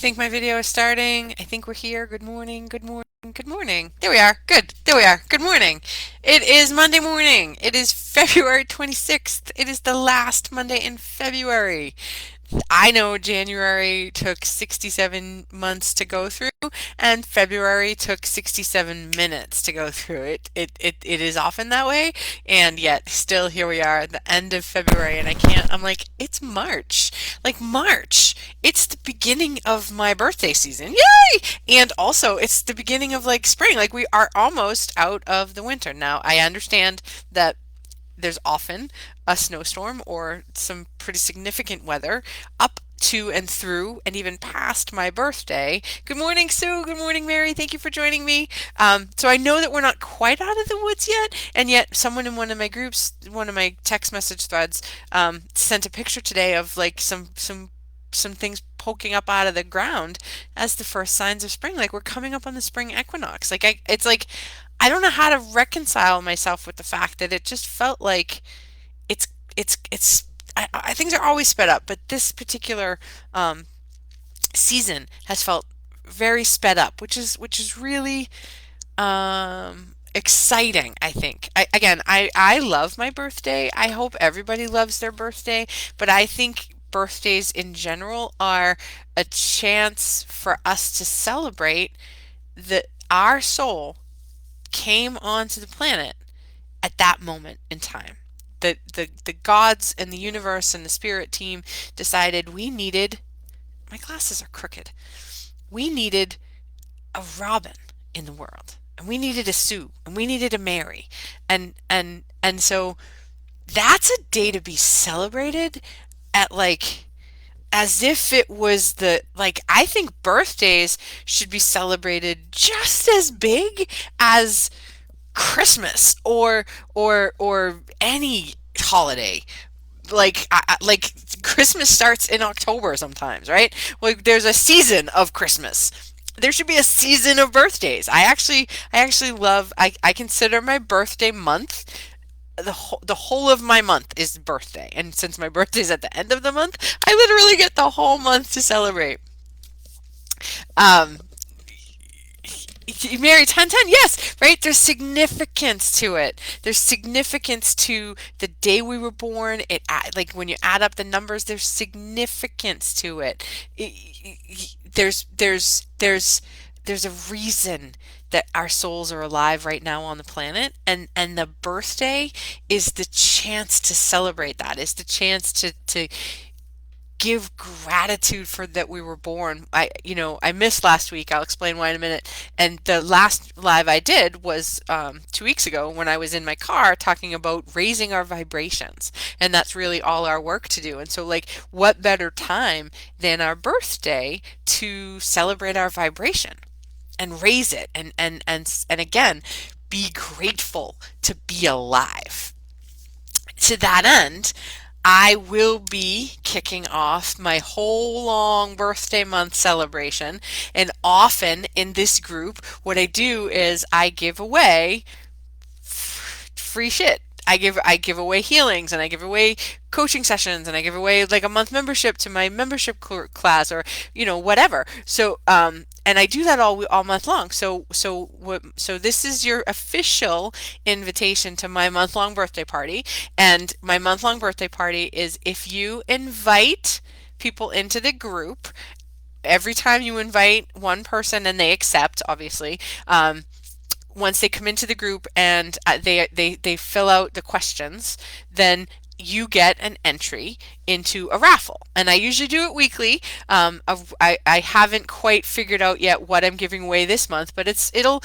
think my video is starting. I think we're here. Good morning. Good morning. Good morning. There we are. Good. There we are. Good morning. It is Monday morning. It is February 26th. It is the last Monday in February. I know January took 67 months to go through, and February took 67 minutes to go through. It is often that way, and yet still here we are at the end of February, and I'm like, it's March. Like March. It's the beginning of my birthday season. Yay! And also, it's the beginning of like spring. Like we are almost out of the winter. Now, I understand that there's often a snowstorm or some pretty significant weather up to and through and even past my birthday. Good morning, Sue. Good morning, Mary. Thank you for joining me. So I know that we're not quite out of the woods yet, and yet someone in one of my groups, one of my text message threads, sent a picture today of like some things poking up out of the ground as the first signs of spring. Like we're coming up on the spring equinox. It's like I don't know how to reconcile myself with the fact that it just felt like it's things are always sped up, but this particular um, season has felt very sped up, which is really exciting, I think. I love my birthday. I hope everybody loves their birthday, but I think birthdays in general are a chance for us to celebrate that our soul came onto the planet at that moment in time. The gods and the universe and the spirit team decided we needed, my glasses are crooked, we needed a Robin in the world. And we needed a Sue and we needed a Mary. And so that's a day to be celebrated at like as if it was the like I think birthdays should be celebrated just as big as Christmas or any holiday. Like Christmas starts in October sometimes, right? Like there's a season of Christmas. There should be a season of birthdays. I actually love I consider my birthday month the whole of my month is birthday. And since my birthday's at the end of the month, I literally get the whole month to celebrate. Um, Mary 1010, yes, right? There's significance to it. There's significance to the day we were born. Like when you add up the numbers, there's significance to it. There's a reason that our souls are alive right now on the planet, and the birthday is the chance to celebrate that. Is the chance to give gratitude for that we were born. I missed last week. I'll explain why in a minute. And the last live I did was 2 weeks ago when I was in my car talking about raising our vibrations. And that's really all our work to do. And so, like, what better time than our birthday to celebrate our vibration and raise it and again, be grateful to be alive. To that end, I will be kicking off my whole long birthday month celebration. And often in this group, what I do is I give away free shit. I give away healings and I give away coaching sessions and I give away like a month membership to my membership class or whatever. So and I do that all month long. So this is your official invitation to my month long birthday party. And my month long birthday party is if you invite people into the group every time you invite one person and they accept, obviously, once they come into the group and they fill out the questions, then you get an entry into a raffle. And I usually do it weekly. I haven't quite figured out yet what I'm giving away this month, but there'll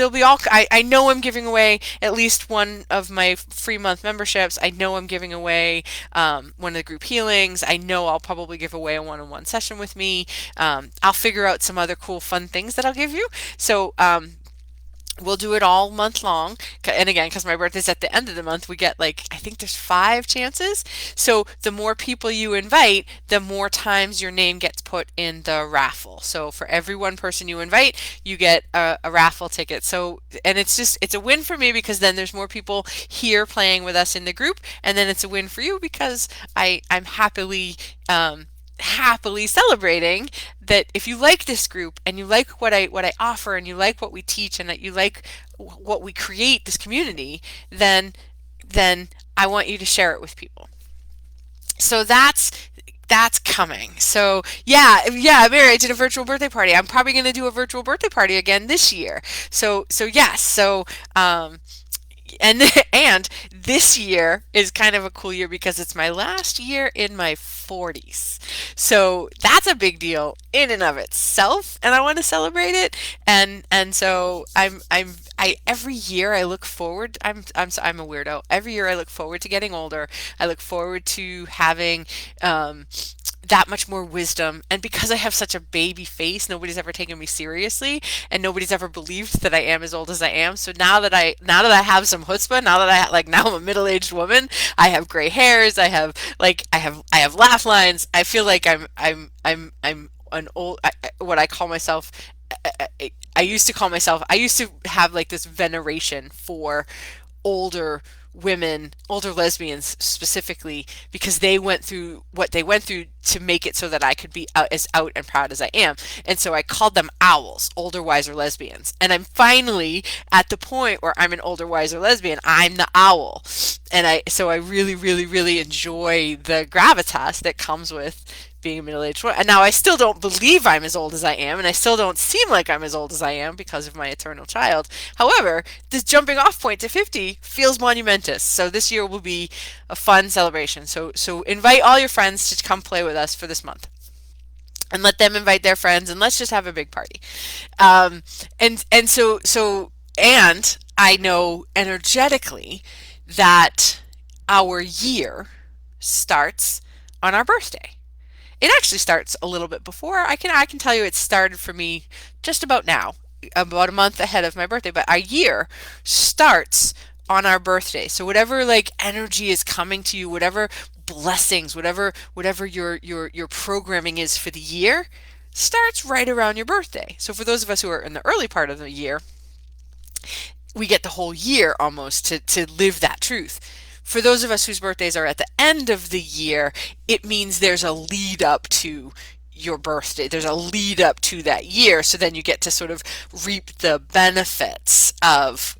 be I know I'm giving away at least one of my free month memberships. I know I'm giving away one of the group healings. I know I'll probably give away a one-on-one session with me. I'll figure out some other cool, fun things that I'll give you. So, we'll do it all month long. And again, because my birthday's at the end of the month, we get like, I think there's 5 chances. So the more people you invite, the more times your name gets put in the raffle. So for every one person you invite, you get a raffle ticket. So, and it's a win for me because then there's more people here playing with us in the group. And then it's a win for you because I'm happily, happily celebrating that if you like this group and you like what I offer and you like what we teach and that you like what we create this community, then I want you to share it with people. So that's coming. So yeah, Mary, I did a virtual birthday party. I'm probably going to do a virtual birthday party again this year. So yes. Um, and and this year is kind of a cool year because it's my last year in my 40s. So that's a big deal in and of itself, and I want to celebrate it. And so I every year I look forward. I'm a weirdo. Every year I look forward to getting older. I look forward to having um, that much more wisdom. And because I have such a baby face, nobody's ever taken me seriously, and nobody's ever believed that I am as old as I am. So now that I have some chutzpah, now that now I'm a middle-aged woman, I have gray hairs, I have laugh lines. I feel like I'm an old what I call myself. I used to have like this veneration for older women, older lesbians specifically, because they went through what they went through to make it so that I could be out and proud as I am. And so I called them owls, older, wiser lesbians. And I'm finally at the point where I'm an older, wiser lesbian. I'm the owl. And I really, really, really enjoy the gravitas that comes with being a middle-aged woman. And now I still don't believe I'm as old as I am, and I still don't seem like I'm as old as I am because of my eternal child. However, this jumping off point to 50 feels monumentous. So this year will be a fun celebration. So invite all your friends to come play with us for this month. And let them invite their friends, and let's just have a big party. Um, and I know energetically that our year starts on our birthday. It actually starts a little bit before. I can tell you it started for me just about now, about a month ahead of my birthday, but our year starts on our birthday. So whatever like energy is coming to you, whatever blessings, whatever your programming is for the year, starts right around your birthday. So for those of us who are in the early part of the year, we get the whole year almost to live that truth. For those of us whose birthdays are at the end of the year, it means there's a lead up to your birthday. There's a lead up to that year. So then you get to sort of reap the benefits of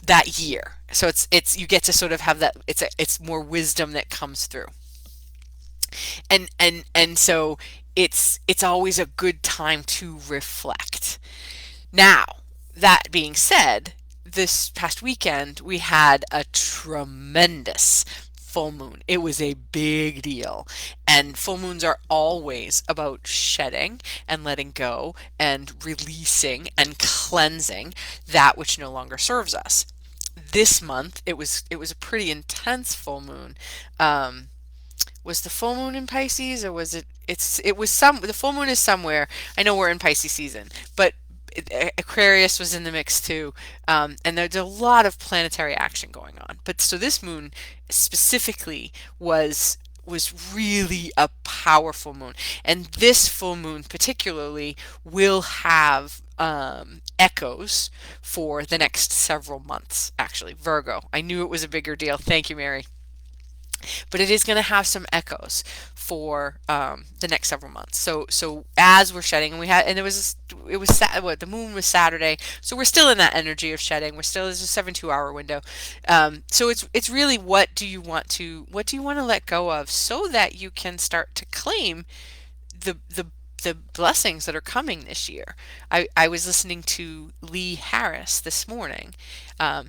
that year. So it's you get to sort of have that it's more wisdom that comes through. And so it's always a good time to reflect. Now, that being said, this past weekend we had a tremendous full moon. It was a big deal. And full moons are always about shedding and letting go and releasing and cleansing that which no longer serves us. This month it was a pretty intense full moon. Um, was the full moon in Pisces, or was it was some the full moon is somewhere. I know we're in Pisces season, but Aquarius was in the mix too, and there's a lot of planetary action going on. But so this moon specifically was really a powerful moon, and this full moon particularly will have echoes for the next several months. Actually, Virgo. I knew it was a bigger deal. Thank you, Mary, but it is going to have some echoes for the next several months. So as we're shedding, and we had, and what the moon was Saturday, so we're still in that energy of shedding. We're still there's a 72 hour window. So it's really what do you want to let go of so that you can start to claim the blessings that are coming this year. I was listening to Lee Harris this morning.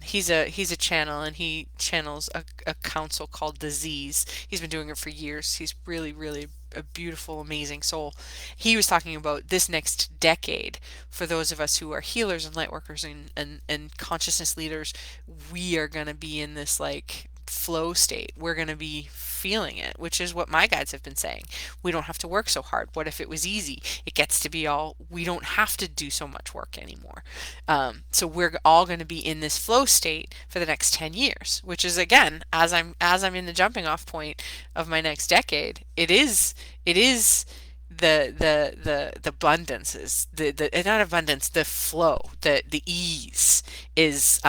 He's a channel, and he channels a council called the Z's. He's been doing it for years. He's really, really a beautiful, amazing soul. He was talking about this next decade for those of us who are healers and light workers and consciousness leaders. We are going to be in this like flow state. We're going to be feeling it, which is what my guides have been saying. We don't have to work so hard. What if it was easy? It gets to be all, we don't have to do so much work anymore. So we're all going to be in this flow state for the next 10 years, which is again, as I'm in the jumping off point of my next decade, it is the abundance is the not abundance, the flow, the ease is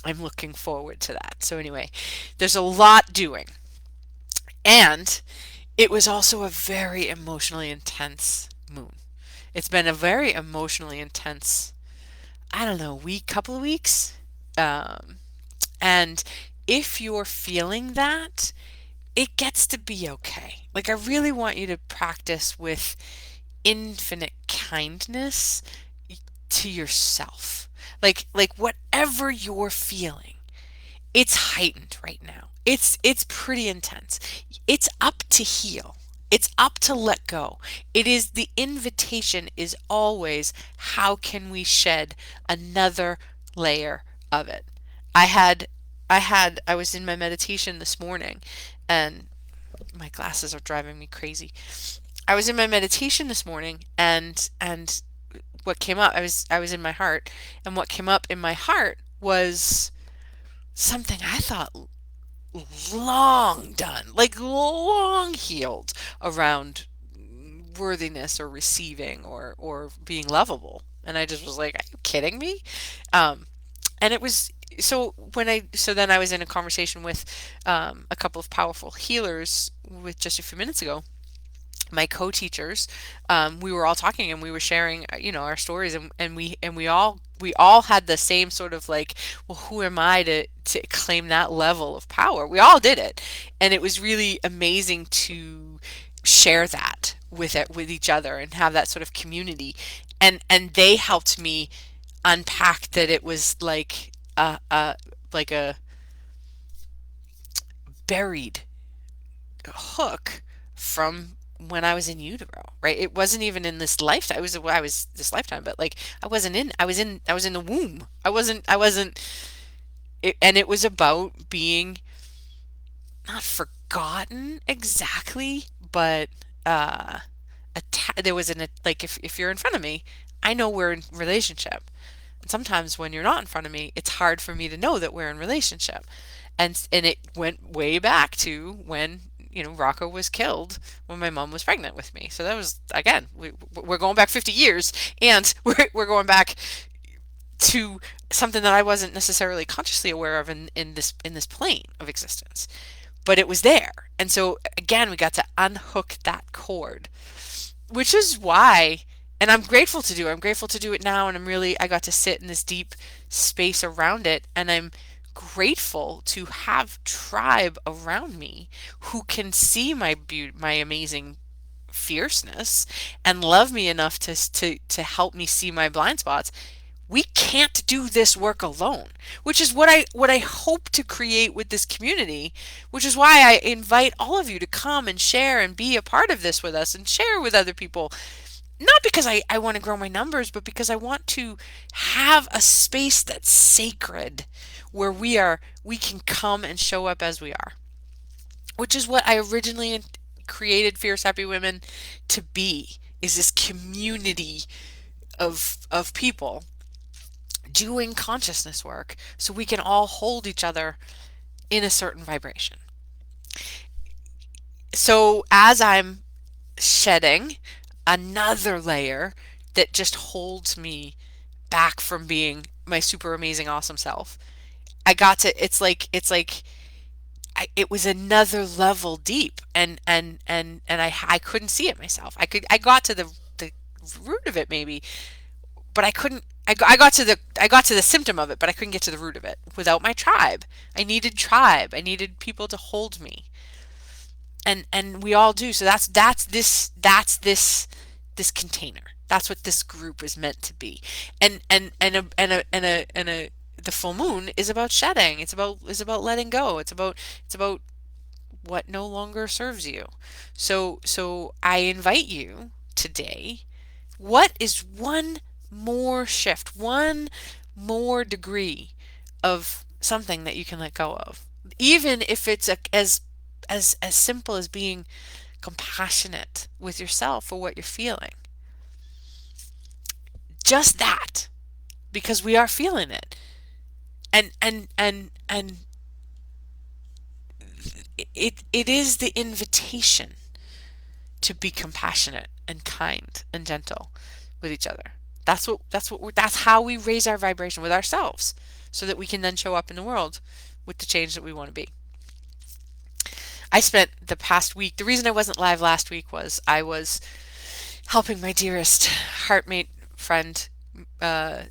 I'm looking forward to that. So anyway, there's a lot doing. And It was also a very emotionally intense moon. It's been a very emotionally intense, I don't know, week, couple of weeks. Um, and if you're feeling that, it gets to be okay. Like, I really want you to practice with infinite kindness to yourself. Like whatever you're feeling, it's heightened right now. It's pretty intense. It's up to heal. It's up to let go. It is the invitation is always how can we shed another layer of it. I had I was in my meditation this morning and my glasses are driving me crazy. I was in my meditation this morning and what came up I was in my heart and what came up in my heart was something I thought long done, like long healed around worthiness or receiving or being lovable. And I just was like, are you kidding me? Um, and it was so then I was in a conversation with a couple of powerful healers with just a few minutes ago, my co-teachers. We were all talking and we were sharing our stories, and we all had the same sort of like, well, who am I to claim that level of power? We all did it, and it was really amazing to share that with each other and have that sort of community, and they helped me unpack that it was like a buried hook from when I was in utero, right? It wasn't even in this lifetime. I was this lifetime, but like I was in the womb. I wasn't and it was about being not forgotten exactly, but there was like if you're in front of me, I know we're in relationship. And sometimes when you're not in front of me, it's hard for me to know that we're in relationship. And it went way back to when Rocco was killed when my mom was pregnant with me. So that was again we're going back 50 years, and we're going back to something that I wasn't necessarily consciously aware of in this plane of existence, but it was there. And so again, we got to unhook that cord, which is why, and I'm grateful to do it now, and I got to sit in this deep space around it, and I'm grateful to have tribe around me who can see my amazing fierceness and love me enough to help me see my blind spots. We can't do this work alone, which is what I hope to create with this community, which is why I invite all of you to come and share and be a part of this with us and share with other people. Not because I want to grow my numbers, but because I want to have a space that's sacred where we can come and show up as we are, which is what I originally created Fierce Happy Women to be, is this community of people doing consciousness work so we can all hold each other in a certain vibration. So as I'm shedding another layer that just holds me back from being my super amazing awesome self, it was another level deep, and I couldn't see it myself. I got to the root of it maybe, but I couldn't. I got to the symptom of it, but I couldn't get to the root of it without my tribe. I needed tribe. I needed people to hold me, and we all do. So that's this container. That's what this group is meant to be. And the full moon is about shedding. It's about letting go. It's about what no longer serves you. So I invite you today. What is one more shift, one more degree of something that you can let go of? Even if it's as simple as being compassionate with yourself for what you're feeling. Just that, because we are feeling it. And it is the invitation to be compassionate and kind and gentle with each other. That's how we raise our vibration with ourselves so that we can then show up in the world with the change that we want to be. I spent the past week, the reason I wasn't live last week was I was helping my dearest heartmate friend uh,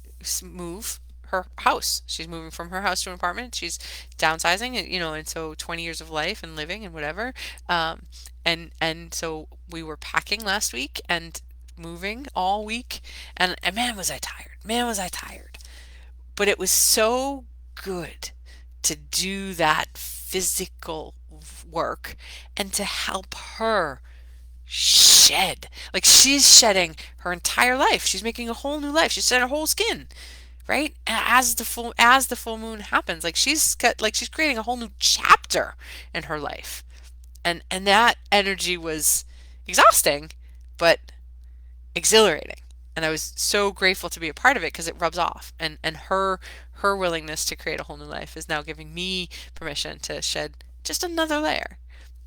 move her house. She's moving from her house to an apartment. She's downsizing, and so 20 years of life and living and whatever. Um, and so we were packing last week and moving all week, and man was I tired. Man was I tired. But it was so good to do that physical work and to help her shed. Like she's shedding her entire life. She's making a whole new life. She's shedding her whole skin, right? As the full moon happens, she's creating a whole new chapter in her life. And that energy was exhausting, but exhilarating. And I was so grateful to be a part of it because it rubs off. And her willingness to create a whole new life is now giving me permission to shed just another layer.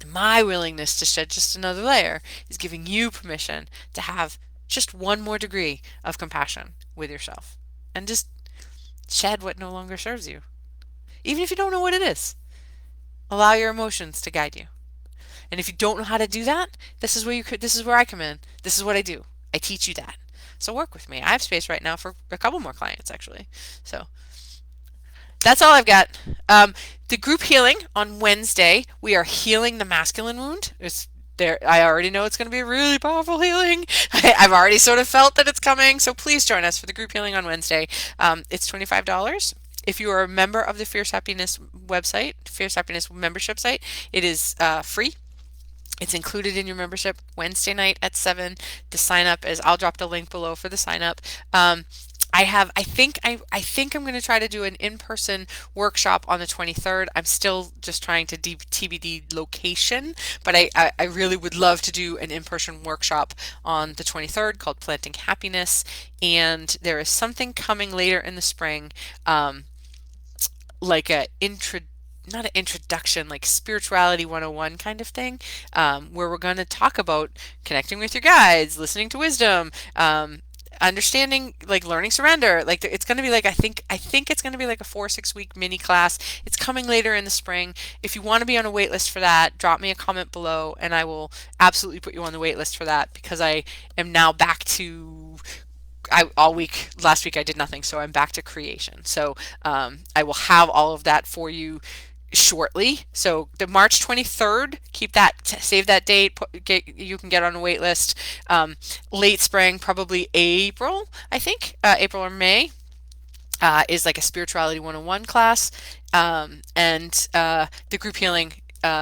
My willingness to shed just another layer is giving you permission to have just one more degree of compassion with yourself and just shed what no longer serves you. Even if you don't know what it is, allow your emotions to guide you. And if you don't know how to do that, this is where I come in. This is what I do. I teach you that. So work with me. I have space right now for a couple more clients actually. So that's all I've got. The group healing on Wednesday, we are healing the masculine wound. It's there. I already know it's going to be a really powerful healing. I've already sort of felt that it's coming. So please join us for the group healing on Wednesday. It's $25. If you are a member of the Fierce Happiness website, Fierce Happiness membership site, it is free. It's included in your membership Wednesday night at 7. The sign up is, I'll drop the link below for the sign up. I think I'm going to try to do an in-person workshop on the 23rd. I'm still just trying to TBD location, but I really would love to do an in-person workshop on the 23rd called Planting Happiness. And there is something coming later in the spring, like not an introduction, like spirituality 101 kind of thing, where we're going to talk about connecting with your guides, listening to wisdom, understanding, like learning surrender. Like it's going to be like, I think it's going to be like a 4 or 6 week mini class. It's coming later in the spring. If you want to be on a wait list for that, drop me a comment below and I will absolutely put you on the wait list for that, because I am now back to, all week last week I did nothing, so I'm back to creation. So I will have all of that for you shortly. So the March 23rd, keep that, save that date. You can get on a wait list. Late spring, probably April, I think, April or May. Is like a spirituality 101 class, and the group healing,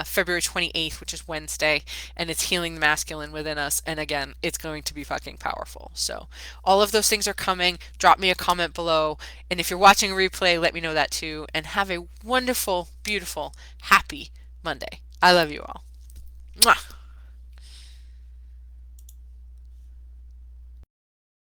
February 28th, which is Wednesday, and it's healing the masculine within us. And again, it's going to be fucking powerful. So all of those things are coming. Drop me a comment below. And if you're watching a replay, let me know that too. And have a wonderful, beautiful, happy Monday. I love you all. Mwah.